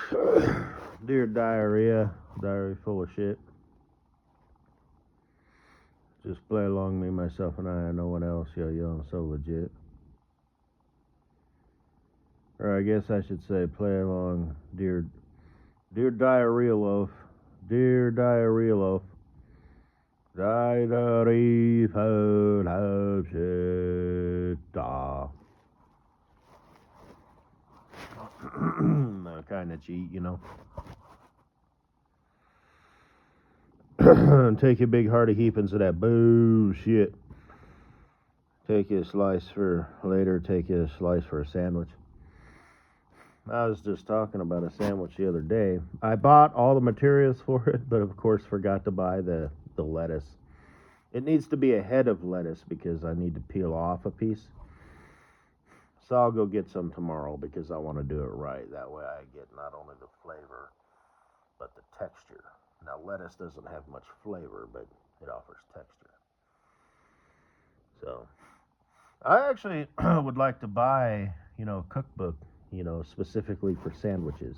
Dear diarrhea full of shit. Just play along, me, myself, and I, and no one else. Yo, I'm so legit. Or I guess I should say, play along, dear diarrhea loaf. Dear diarrhea loaf. Diarrhea full of shit. Kind of cheat, you know. Take a big hearty heapings of that bullshit. Take you a slice for later, take you a slice for a sandwich. I was just talking about a sandwich the other day. I bought all the materials for it, but of course forgot to buy the lettuce. It needs to be a head of lettuce because I need to peel off a piece. So I'll go get some tomorrow because I want to do it right. That way I get not only the flavor, but the texture. Now, lettuce doesn't have much flavor, but it offers texture. So, I actually would like to buy, a cookbook, specifically for sandwiches.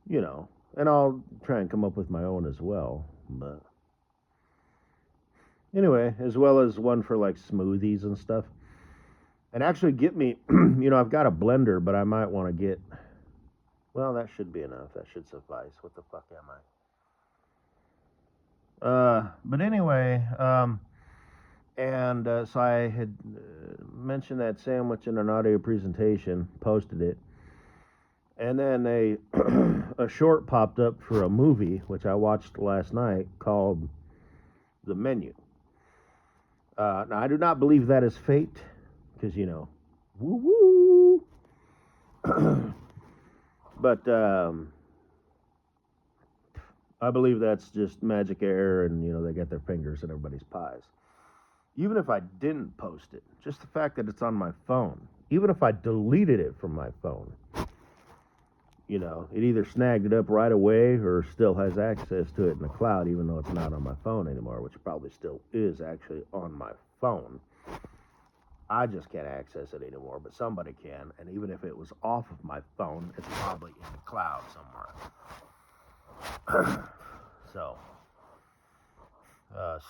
And I'll try and come up with my own as well. But anyway, as well as one for like smoothies and stuff. And actually get me, I've got a blender, but I might want to get, well, that should be enough. That should suffice. What the fuck am I? But anyway, so I had mentioned that sandwich in an audio presentation, posted it, and then a short popped up for a movie, which I watched last night, called The Menu. Now, I do not believe that is fate, because, woo-woo. But I believe that's just magic air, and, they get their fingers in everybody's pies. Even if I didn't post it, just the fact that it's on my phone, even if I deleted it from my phone, it either snagged it up right away or still has access to it in the cloud, even though it's not on my phone anymore, which probably still is actually on my phone. I just can't access it anymore, but somebody can, and even if it was off of my phone, it's probably in the cloud somewhere. So,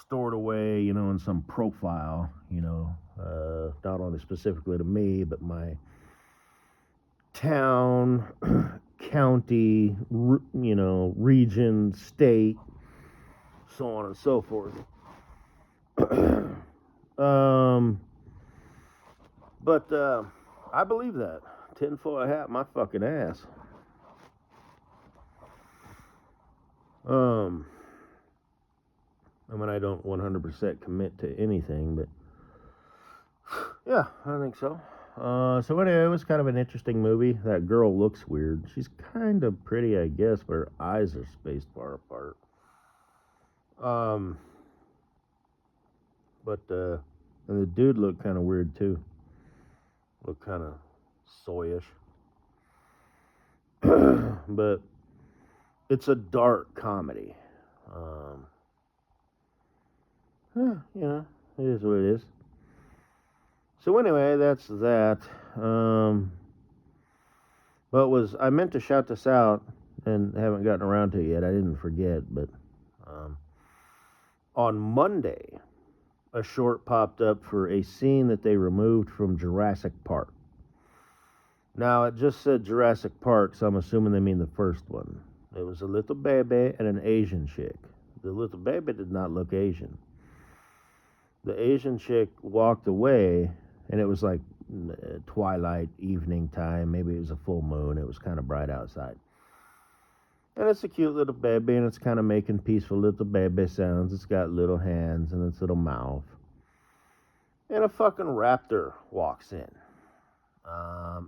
stored away, in some profile, not only specifically to me, but my town, county, region, state, so on and so forth. But I believe that. Tinfoil hat, my fucking ass. I mean, I don't 100% commit to anything, but yeah, I think so. So anyway, it was kind of an interesting movie. That girl looks weird. She's kind of pretty, I guess, but her eyes are spaced far apart. And the dude looked kind of weird too. Looked kind of soyish. But it's a dark comedy. It is what it is. So anyway, that's that. But I meant to shout this out and haven't gotten around to it yet. I didn't forget, but on Monday, a short popped up for a scene that they removed from Jurassic Park. Now, it just said Jurassic Park, so I'm assuming they mean the first one. It was a little baby and an Asian chick. The little baby did not look Asian. The Asian chick walked away, and it was like twilight, evening time. Maybe it was a full moon. It was kind of bright outside. And it's a cute little baby, and it's kind of making peaceful little baby sounds. It's got little hands and its little mouth. And a fucking raptor walks in.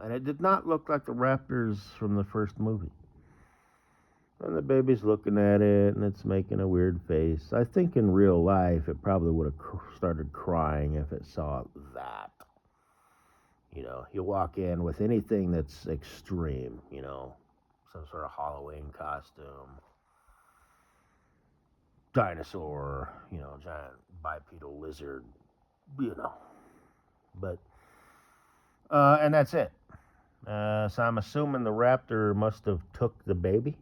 And it did not look like the raptors from the first movie. And the baby's looking at it, and it's making a weird face. I think in real life, it probably would have started crying if it saw that. You walk in with anything that's extreme, some sort of Halloween costume, dinosaur, giant bipedal lizard, But, and that's it. So I'm assuming the raptor must have took the baby.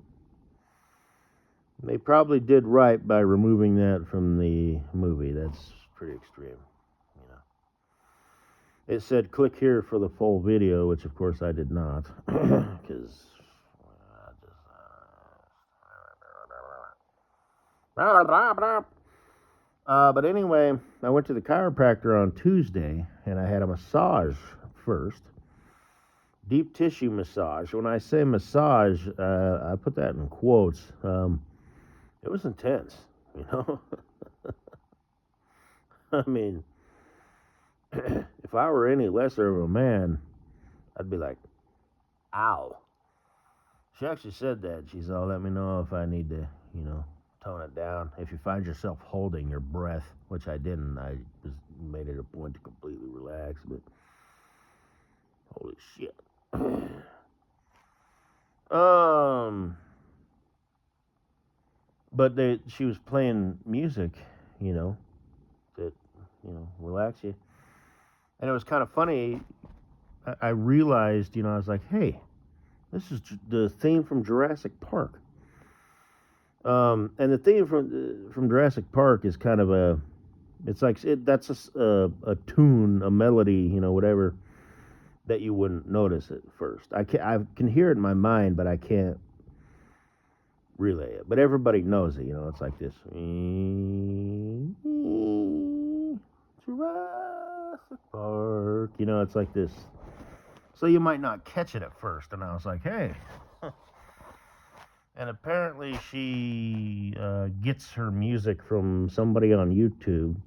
They probably did right by removing that from the movie. That's pretty extreme, you know. It said click here for the full video, which of course I did not, because but anyway, I went to the chiropractor on Tuesday, and I had a massage first. Deep tissue massage. When I say massage, I put that in quotes. It was intense, you know. I mean, if I were any lesser of a man, I'd be like, ow. She actually said that. She's all, let me know if I need to, you know, tone it down. If you find yourself holding your breath, which I didn't, I just made it a point to completely relax, but holy shit. But she was playing music, you know, that, you know, relax you. And it was kind of funny. I realized, you know, I was like, hey, this is the theme from Jurassic Park. And the theme from Jurassic Park is kind of it's like that's a tune, a melody, you know, whatever, that you wouldn't notice at first. I can hear it in my mind, but I can't relay it. But everybody knows it, you know. It's like this. Jurassic Park, you know. It's like this. So you might not catch it at first. And I was like, hey. And apparently she gets her music from somebody on YouTube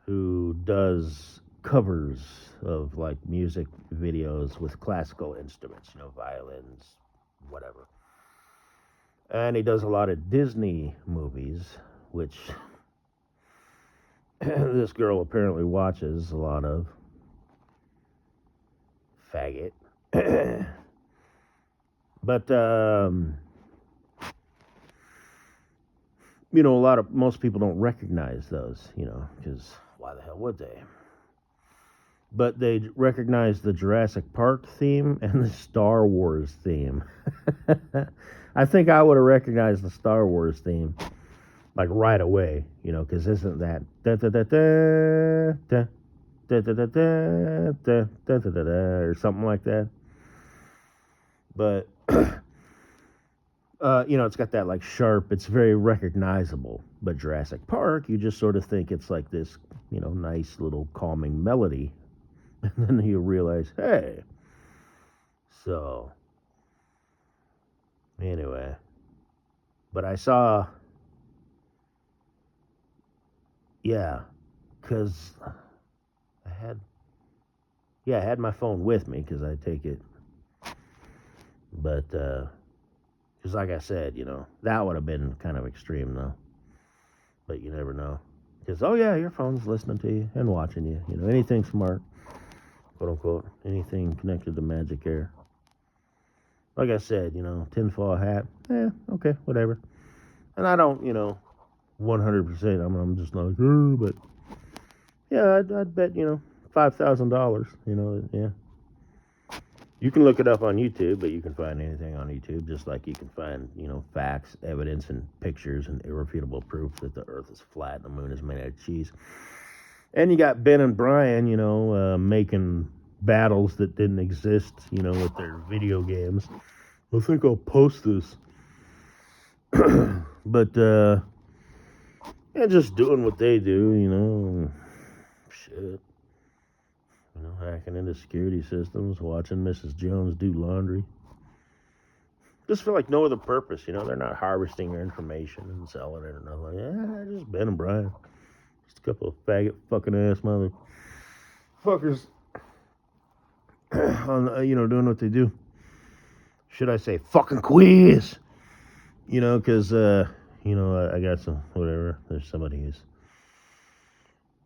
who does covers of like music videos with classical instruments, you know, violins, whatever. And he does a lot of Disney movies, which this girl apparently watches a lot of. Faggot. But you know, most people don't recognize those, you know, because why the hell would they? But they recognize the Jurassic Park theme and the Star Wars theme. I think I would have recognized the Star Wars theme like right away, you know, because isn't that da da da da da da da da da da da da da or something like that? But you know, it's got that like sharp, it's very recognizable. But Jurassic Park, you just sort of think it's like this, you know, nice little calming melody. And then you realize, hey. So, anyway. But I saw, yeah, because I had my phone with me because I take it. But, because like I said, you know, that would have been kind of extreme, though. But you never know. Because, oh, yeah, your phone's listening to you and watching you. You know, anything smart, quote unquote, anything connected to magic air. Like I said, you know, tinfoil hat, okay, whatever. And I don't, you know, 100%, I'm just not like, but yeah, I'd bet, you know, $5,000, you know, yeah. You can look it up on YouTube, but you can find anything on YouTube, just like you can find, you know, facts, evidence, and pictures and irrefutable proof that the earth is flat and the moon is made out of cheese. And you got Ben and Brian, you know, making battles that didn't exist, you know, with their video games. I think I'll post this. But, yeah, just doing what they do, you know. Shit. You know, hacking into security systems, watching Mrs. Jones do laundry. Just for like no other purpose, you know. They're not harvesting their information and selling it or nothing like that. Just Ben and Brian. Just a couple of faggot fucking ass motherfuckers on, you know, doing what they do. Should I say fucking quiz? You know, because, you know, I got some, whatever. There's somebody who's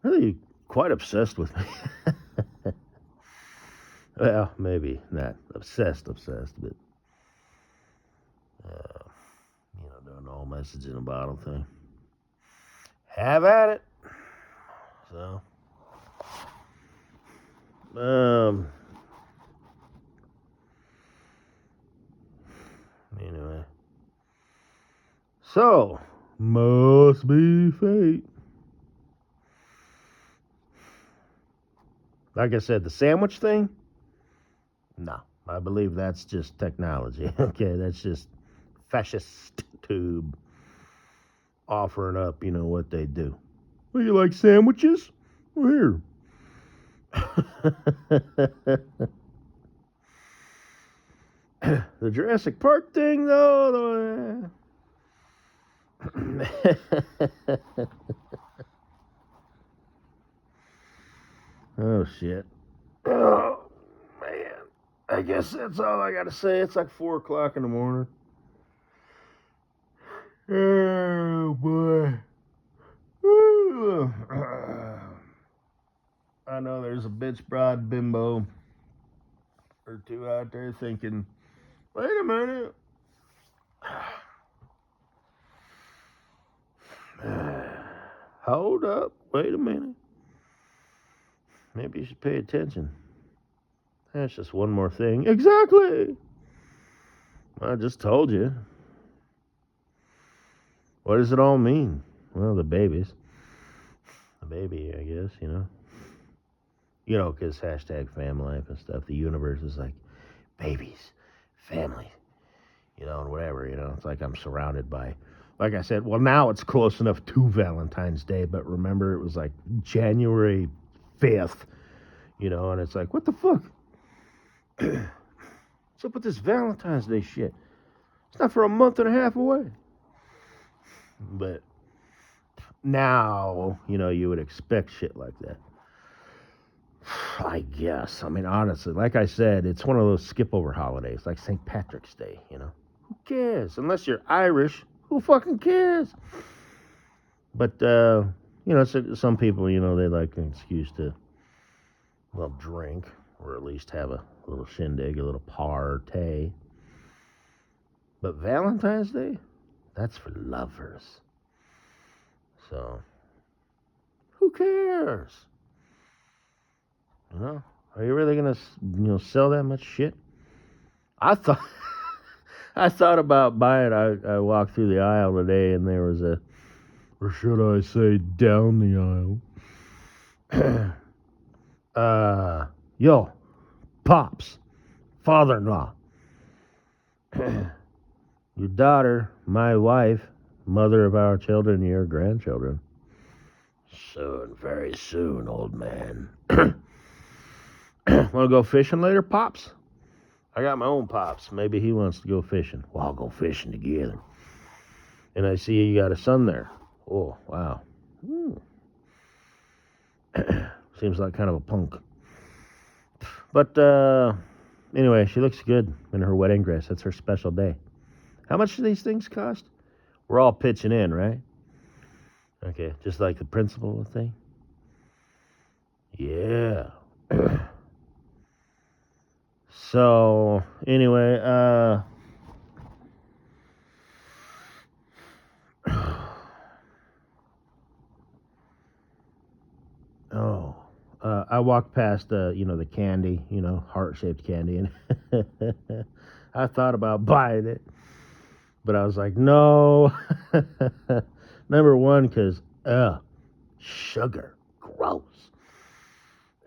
really quite obsessed with me. Well, maybe not obsessed, but, you know, doing the whole message in a bottle thing. Have at it. So, So, must be fate. Like I said, the sandwich thing? No, I believe that's just technology. Okay, that's just fascist tube offering up, what they do. Well, you like sandwiches? Well, here. The Jurassic Park thing, though. Oh, shit. Oh, man. I guess that's all I gotta say. It's like 4 o'clock in the morning. Oh, boy. I know there's a bitch broad bimbo or two out there thinking, wait a minute. Hold up. Wait a minute. Maybe you should pay attention. That's just one more thing. Exactly. I just told you. What does it all mean? Well, the babies. The baby, I guess, because hashtag fam life and stuff. The universe is like, babies, family, and whatever, It's like I'm surrounded by, like I said, well, now it's close enough to Valentine's Day, but remember it was like January 5th, and it's like, what the fuck? What's up with this Valentine's Day shit? It's not for a month and a half away. But now, you would expect shit like that. I guess. I mean, honestly, like I said, it's one of those skip over holidays, like St. Patrick's Day, Who cares? Unless you're Irish, who fucking cares? But, some people, they like an excuse to, well, drink, or at least have a little shindig, a little party. But Valentine's Day, that's for lovers. So, who cares? Are you really gonna, sell that much shit? I thought, I thought about buying. I walked through the aisle today, and there was or should I say, down the aisle. Yo, pops, father-in-law, your daughter, my wife, mother of our children, your grandchildren. Soon, very soon, old man. Want to go fishing later, Pops? I got my own Pops. Maybe he wants to go fishing. Well, I'll go fishing together. And I see you got a son there. Oh, wow. Seems like kind of a punk. But anyway, she looks good in her wedding dress. That's her special day. How much do these things cost? We're all pitching in, right? Okay, just like the principal thing? Yeah. So, anyway, I walked past, the candy, heart-shaped candy, and I thought about buying it, but I was like, no. Number one, because, sugar, gross,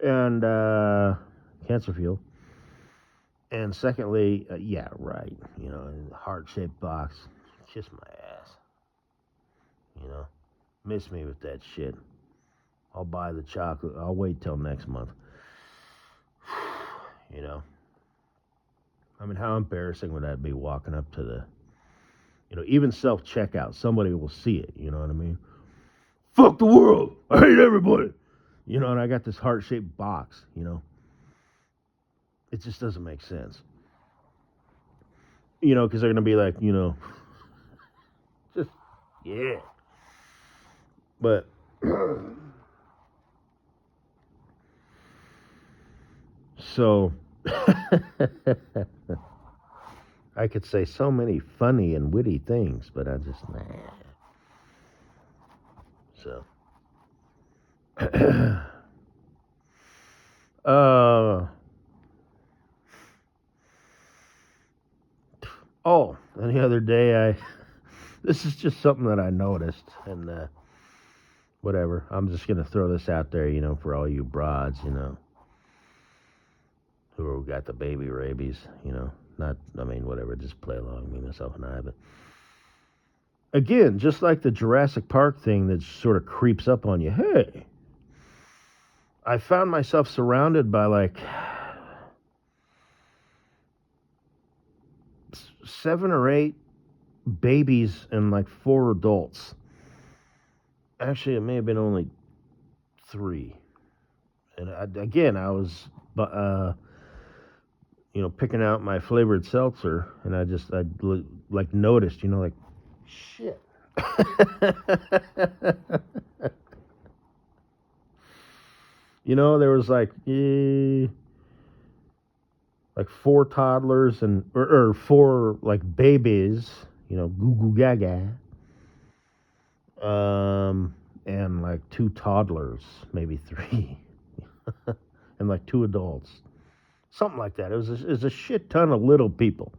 and cancer fuel. And secondly, yeah, right, heart-shaped box, kiss my ass, miss me with that shit. I'll buy the chocolate. I'll wait till next month. I mean, how embarrassing would that be walking up to the, even self-checkout, somebody will see it, you know what I mean? Fuck the world. I hate everybody. And I got this heart-shaped box, It just doesn't make sense. Because they're going to be like, just, yeah. But, so, I could say so many funny and witty things, but I just, nah. So, oh, and the other day This is just something that I noticed, and whatever. I'm just gonna throw this out there, for all you broads, who got the baby rabies, Not, whatever. Just play along, me, myself, and I. But again, just like the Jurassic Park thing that sort of creeps up on you. Hey, I found myself surrounded by like 7 or 8 babies and like 4 adults. Actually, it may have been only 3. And I was, picking out my flavored seltzer, and I like noticed, like, shit. There was like 4 toddlers or 4 like babies, goo goo gaga. And like 2 toddlers, maybe 3, and like 2 adults, something like that. It was a shit ton of little people,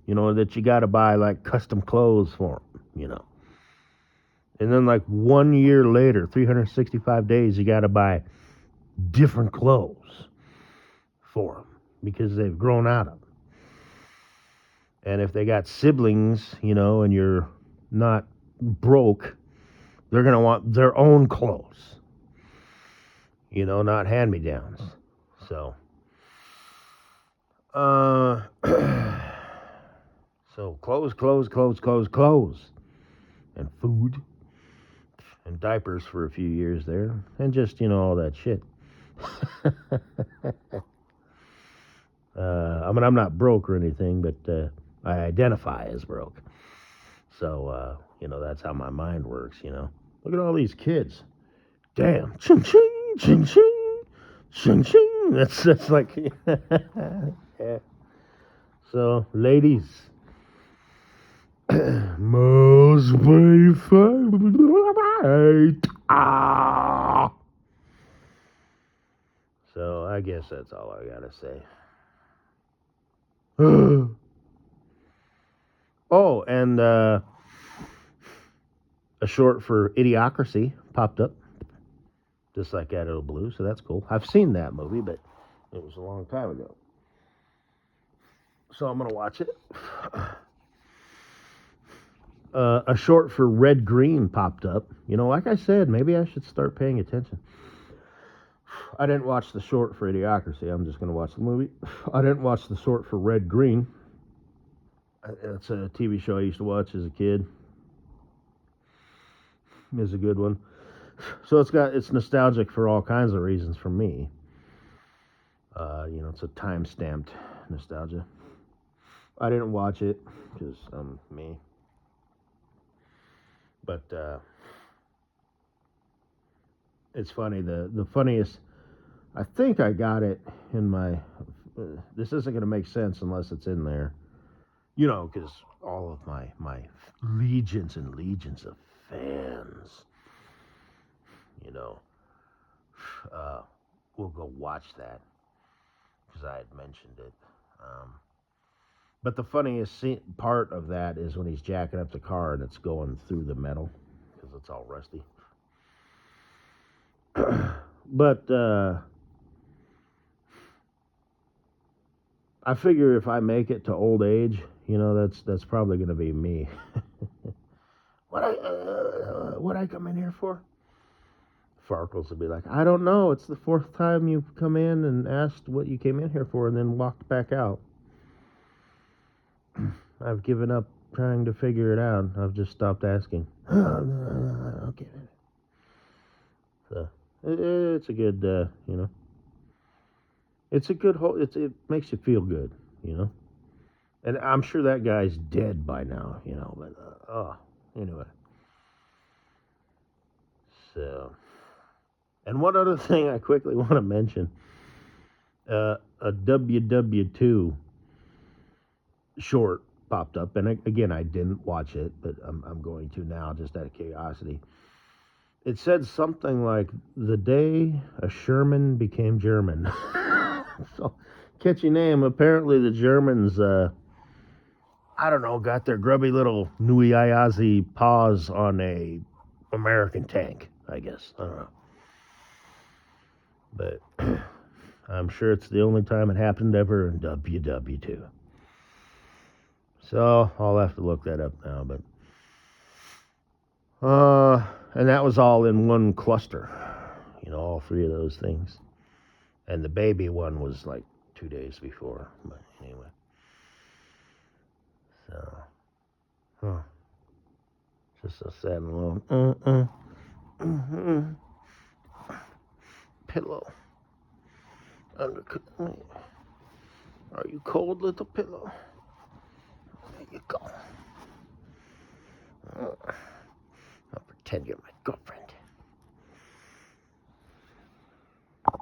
that you got to buy like custom clothes for them, And then like 1 year later, 365 days, you got to buy different clothes for them because they've grown out of them. And if they got siblings, and you're not broke, they're going to want their own clothes, not hand-me-downs. So, so clothes, and food, and diapers for a few years there, and just, all that shit. I'm not broke or anything, but I identify as broke. So, that's how my mind works, Look at all these kids. Damn. Ching, ching, ching, ching, ching, ching. That's like, yeah. So, ladies, must be fight. Ah. So, I guess that's all I gotta say. Oh, and a short for Idiocracy popped up, just like out of the blue, so that's cool. I've seen that movie, but it was a long time ago. So I'm going to watch it. A short for Red Green popped up. Like I said, maybe I should start paying attention. I didn't watch the short for Idiocracy. I'm just going to watch the movie. I didn't watch the short for Red Green. It's a TV show I used to watch as a kid. It's a good one. So it's nostalgic for all kinds of reasons for me. It's a time-stamped nostalgia. I didn't watch it because I'm me. But it's funny. The funniest, I think I got it in my, this isn't going to make sense unless it's in there. Because all of my legions and legions of fans, we'll go watch that because I had mentioned it. But the funniest part of that is when he's jacking up the car and it's going through the metal because it's all rusty. But I figure if I make it to old age, that's probably going to be me. What I come in here for? Farkles would be like, I don't know. It's the 4th time you've come in and asked what you came in here for and then walked back out. I've given up trying to figure it out. I've just stopped asking. Okay. So it's a good, it's a good whole. It makes you feel good, And I'm sure that guy's dead by now, But anyway. So, and one other thing I quickly want to mention: a WW2 short popped up, and again, I didn't watch it, but I'm going to now just out of curiosity. It said something like the day a Sherman became German. So, catchy name. Apparently, the Germans I don't know, got their grubby little Nui Ayazi paws on a American tank, I guess. I don't know. But I'm sure it's the only time it happened ever in WW2. So I'll have to look that up now. But and that was all in one cluster. All three of those things. And the baby one was like 2 days before. But anyway. So, just so sad and alone. Pillow. Are you cold, little pillow? There you go. I'll pretend you're my girlfriend.